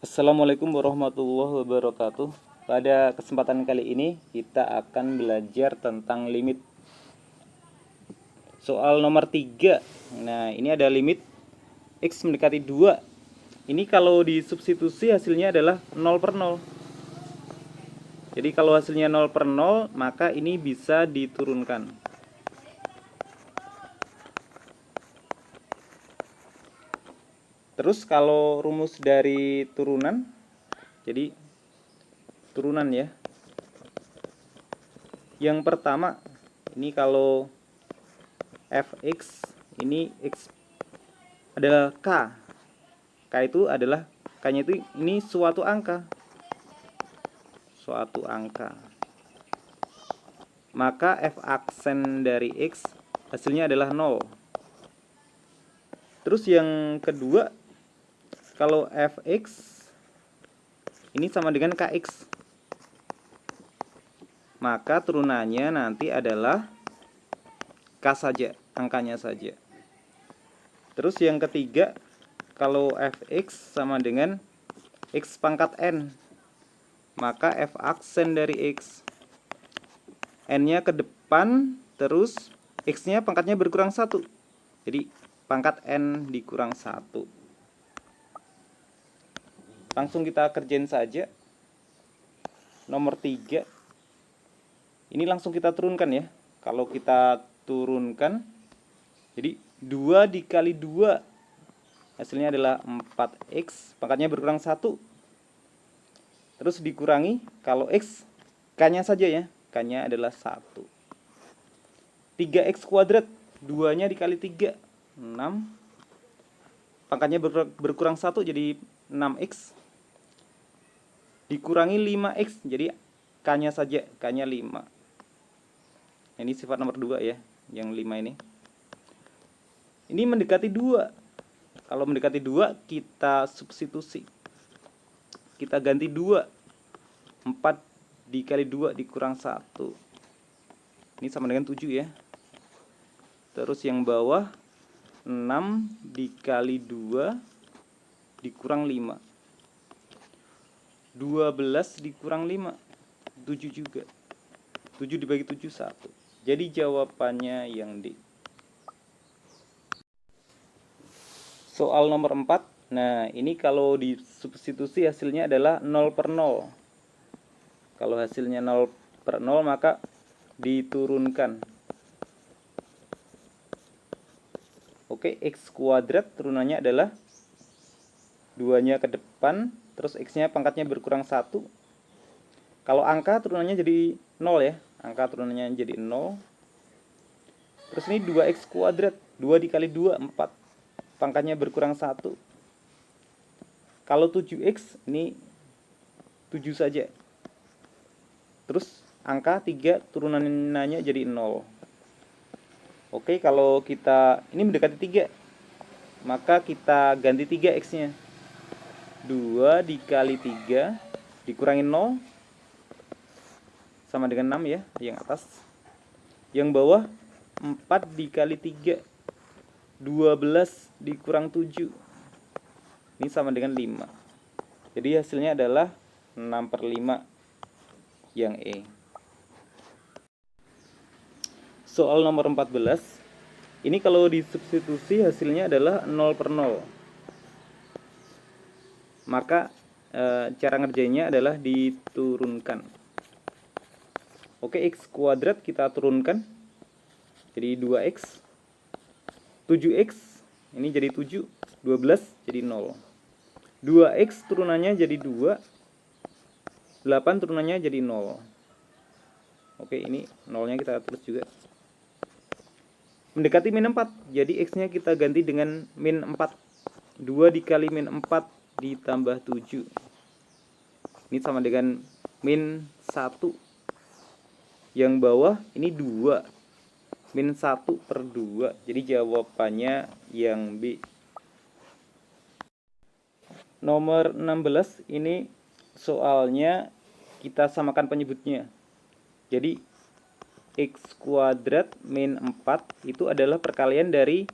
Assalamualaikum warahmatullahi wabarakatuh. Pada kesempatan kali ini kita akan belajar tentang limit. Soal nomor 3. Nah, ini ada limit X mendekati 2. Ini kalau disubstitusi hasilnya adalah 0 per 0. Jadi kalau hasilnya 0 per 0, maka ini bisa diturunkan. Terus kalau rumus dari turunan, jadi turunan ya. Yang pertama, ini kalau fx, ini x adalah k. K itu adalah, k-nya itu ini suatu angka. Suatu angka. Maka f aksen dari x hasilnya adalah 0. Terus yang kedua, kalau fx ini sama dengan kx, maka turunannya nanti adalah k saja, angkanya saja. Terus yang ketiga, kalau fx sama dengan x pangkat n, maka f aksen dari x, n-nya ke depan, terus x-nya pangkatnya berkurang 1. Jadi pangkat n dikurang 1. Langsung kita kerjain saja. Nomor 3. Ini langsung kita turunkan ya. Kalau kita turunkan, jadi 2 dikali 2 hasilnya adalah 4x, pangkatnya berkurang 1. Terus dikurangi, kalau x, k-nya saja ya, k-nya adalah 1. 3x kuadrat, 2-nya dikali 3, 6. Pangkatnya berkurang 1 jadi 6x. Dikurangi 5x, jadi k-nya saja, k-nya 5. Ini sifat nomor 2 ya, yang 5 ini. Ini mendekati 2. Kalau mendekati 2, kita substitusi. Kita ganti 2. 4 dikali 2 dikurang 1. Ini sama dengan 7 ya. Terus yang bawah, 6 dikali 2 dikurang 5. 12 dikurang 5, 7 juga. 7 dibagi 7, 1. Jadi jawabannya yang D. Soal nomor 4. Nah, ini kalau disubstitusi hasilnya adalah 0 per 0. Kalau hasilnya 0 per 0, maka diturunkan. Oke, x kuadrat turunannya adalah 2-nya ke depan, terus x-nya pangkatnya berkurang 1. Kalau angka turunannya jadi 0 ya. Angka turunannya jadi 0. Terus ini 2x kuadrat, 2 dikali 2, 4. Pangkatnya berkurang 1. Kalau 7x, ini 7 saja. Terus angka 3 turunannya jadi 0. Oke, kalau kita ini mendekati 3, maka kita ganti 3x-nya. 2 dikali 3 dikurangi 0 sama dengan 6 ya, yang atas. Yang bawah, 4 dikali 3, 12 dikurang 7. Ini sama dengan 5. Jadi hasilnya adalah 6 per 5, yang E. Soal nomor 14. Ini kalau disubstitusi hasilnya adalah 0 per 0. Maka cara ngerjainnya adalah diturunkan. Oke, x kuadrat kita turunkan. Jadi 2x. 7x ini jadi 7. 12 jadi 0. 2x turunannya jadi 2. 8 turunannya jadi 0. Oke, ini 0-nya kita tulis juga. Mendekati min 4, jadi x-nya kita ganti dengan min 4. 2 dikali min 4 ditambah 7. Ini sama dengan min 1. Yang bawah ini 2. Min 1 per 2. Jadi jawabannya yang B. Nomor 16, ini soalnya kita samakan penyebutnya. Jadi x kuadrat min 4 itu adalah perkalian dari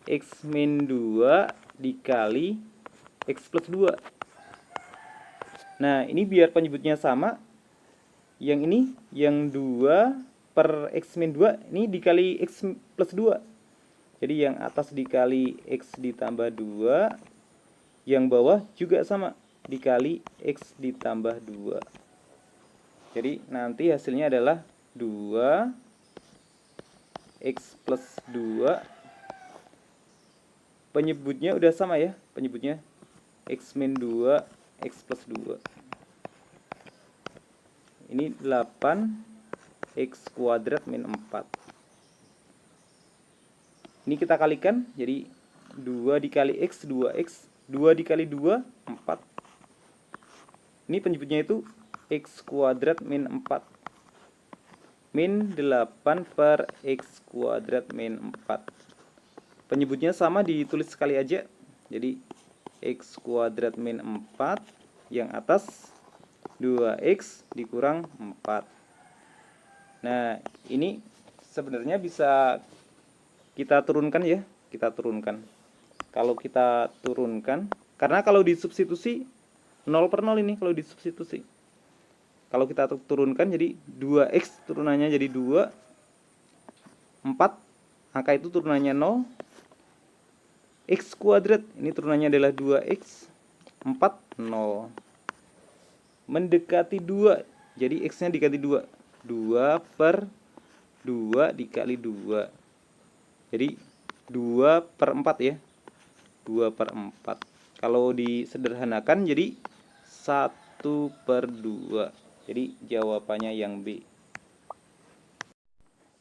x min 2 dikali x plus 2. Nah, ini biar penyebutnya sama, yang ini, yang 2 per X min 2, ini dikali X plus 2. Jadi yang atas dikali X ditambah 2, yang bawah juga sama, dikali X ditambah 2. Jadi nanti hasilnya adalah 2 X plus 2. Penyebutnya udah sama ya, penyebutnya X min 2, X plus 2. Ini 8 X kuadrat min 4. Ini kita kalikan, jadi 2 dikali X, 2X. 2 dikali 2, 4. Ini penyebutnya itu X kuadrat min 4. Min 8 per X kuadrat min 4. Penyebutnya sama, ditulis sekali aja. Jadi X kuadrat min 4, yang atas 2X dikurang 4. Nah, ini sebenarnya bisa kita turunkan ya. Kita turunkan. Kalau kita turunkan, karena kalau disubstitusi 0 per 0 ini kalau disubstitusi. Kalau kita turunkan jadi 2X turunannya jadi 2, 4, angka itu turunannya 0. X kuadrat, ini turunannya adalah 2X, 4, 0. Mendekati 2, jadi X-nya dikali 2. 2 per 2 dikali 2. Jadi 2 per 4 ya. 2 per 4. Kalau disederhanakan jadi 1 per 2. Jadi jawabannya yang B.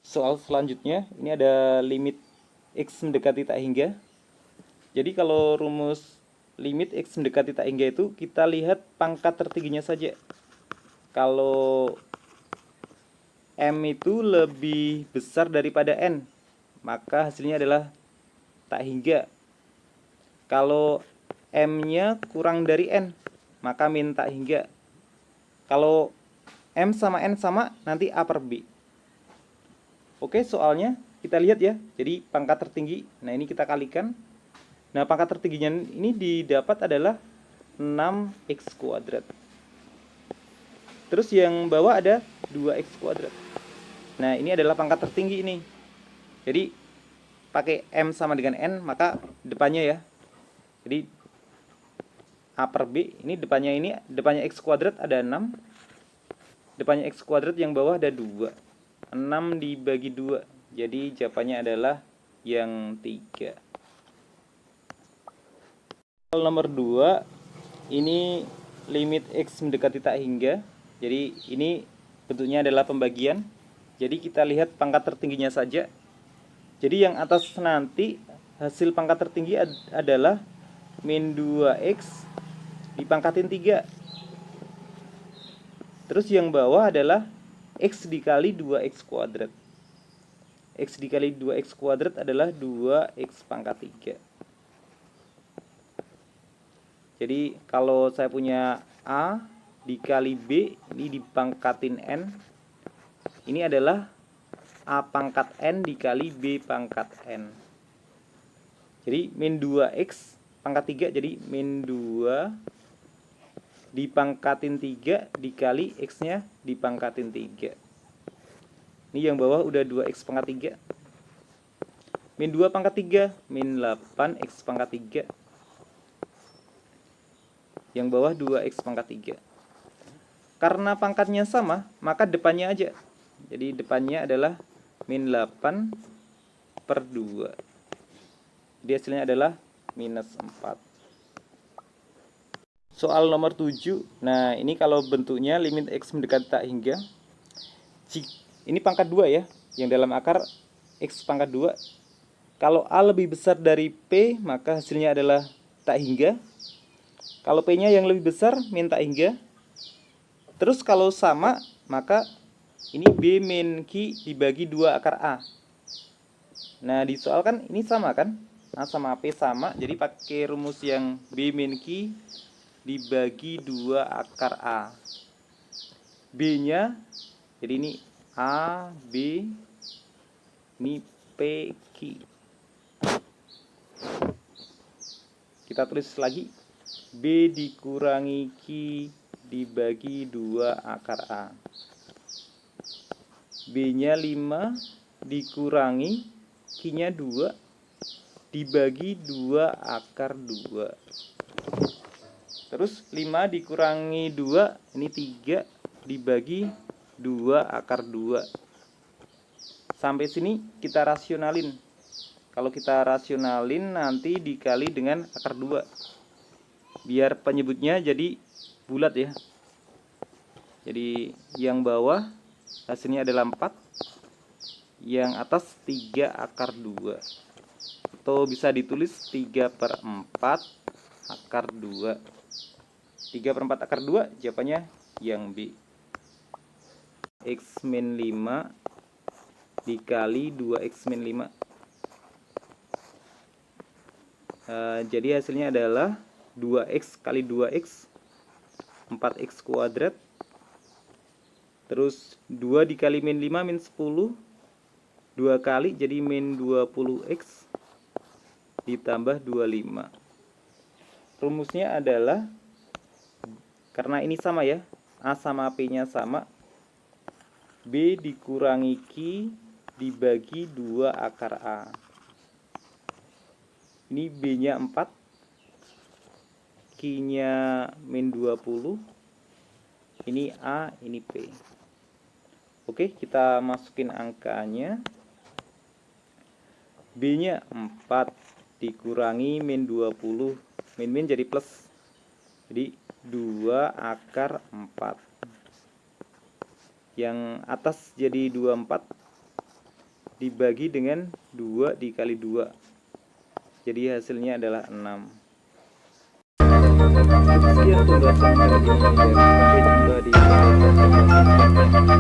Soal selanjutnya, ini ada limit X mendekati tak hingga. Jadi kalau rumus limit X mendekati tak hingga itu, kita lihat pangkat tertingginya saja. Kalau M itu lebih besar daripada N, maka hasilnya adalah tak hingga. Kalau M-nya kurang dari N, maka min tak hingga. Kalau M sama N sama, nanti A per B. Oke, soalnya kita lihat ya. Jadi pangkat tertinggi, nah ini kita kalikan. Nah, pangkat tertingginya ini didapat adalah 6X kuadrat. Terus yang bawah ada 2X kuadrat. Nah, ini adalah pangkat tertinggi ini. Jadi, pakai M sama dengan N, maka depannya ya. Jadi, A per B, ini depannya X kuadrat ada 6. Depannya X kuadrat yang bawah ada 2. 6 dibagi 2. Jadi, jawabannya adalah yang 3. Soal nomor 2, ini limit X mendekati tak hingga. Jadi ini bentuknya adalah pembagian. Jadi kita lihat pangkat tertingginya saja. Jadi yang atas nanti hasil pangkat tertinggi adalah min 2X dipangkatin 3. Terus yang bawah adalah X dikali 2X kuadrat. X dikali 2X kuadrat adalah 2X pangkat 3. Jadi kalau saya punya A dikali B, ini dipangkatin N. Ini adalah A pangkat N dikali B pangkat N. Jadi min 2X pangkat 3, jadi min 2 dipangkatin 3 dikali X-nya dipangkatin 3. Ini yang bawah udah 2X pangkat 3. Min 2 pangkat 3, min 8X pangkat 3. Yang bawah 2X pangkat 3. Karena pangkatnya sama, maka depannya aja. Jadi depannya adalah min 8 per 2. Jadi hasilnya adalah minus 4. Soal nomor 7. Nah, ini kalau bentuknya limit X mendekati tak hingga. Ini pangkat 2 ya, yang dalam akar X pangkat 2. Kalau A lebih besar dari P, maka hasilnya adalah tak hingga. Kalau P-nya yang lebih besar, min tak hingga. Terus kalau sama, maka ini B min Q dibagi 2 akar A. Nah, di soal kan ini sama kan? A sama P sama, jadi pakai rumus yang B min Q dibagi 2 akar A. B-nya, jadi ini A, B, ini P, Q. Kita tulis lagi. B dikurangi Q dibagi 2 akar A. B-nya 5 dikurangi Q-nya 2 dibagi 2 akar 2. Terus 5 dikurangi 2, ini 3 dibagi 2 akar 2. Sampai sini kita rasionalin. Kalau kita rasionalin nanti dikali dengan akar 2. Biar penyebutnya jadi bulat ya. Jadi yang bawah hasilnya adalah 4, yang atas 3 akar 2. Atau bisa ditulis 3/4 akar 2. 3/4 akar 2 jawabannya yang B. X min 5 dikali 2X min 5. Jadi hasilnya adalah 2X kali 2X 4X kuadrat. Terus 2 dikali min 5 min 10, 2 kali jadi min 20X ditambah 25. Rumusnya adalah, karena ini sama ya, A sama P nya sama, B dikurangi Q dibagi 2 akar A. Ini B nya 4, Q nya min 20, ini A, ini P. Oke, kita masukin angkanya. B nya 4 dikurangi min 20, min jadi plus, jadi 2 akar 4. Yang atas jadi 24 dibagi dengan 2 dikali 2, jadi hasilnya adalah 6. Sekian pembahasan kali ini, dan sampai jumpa di video selanjutnya.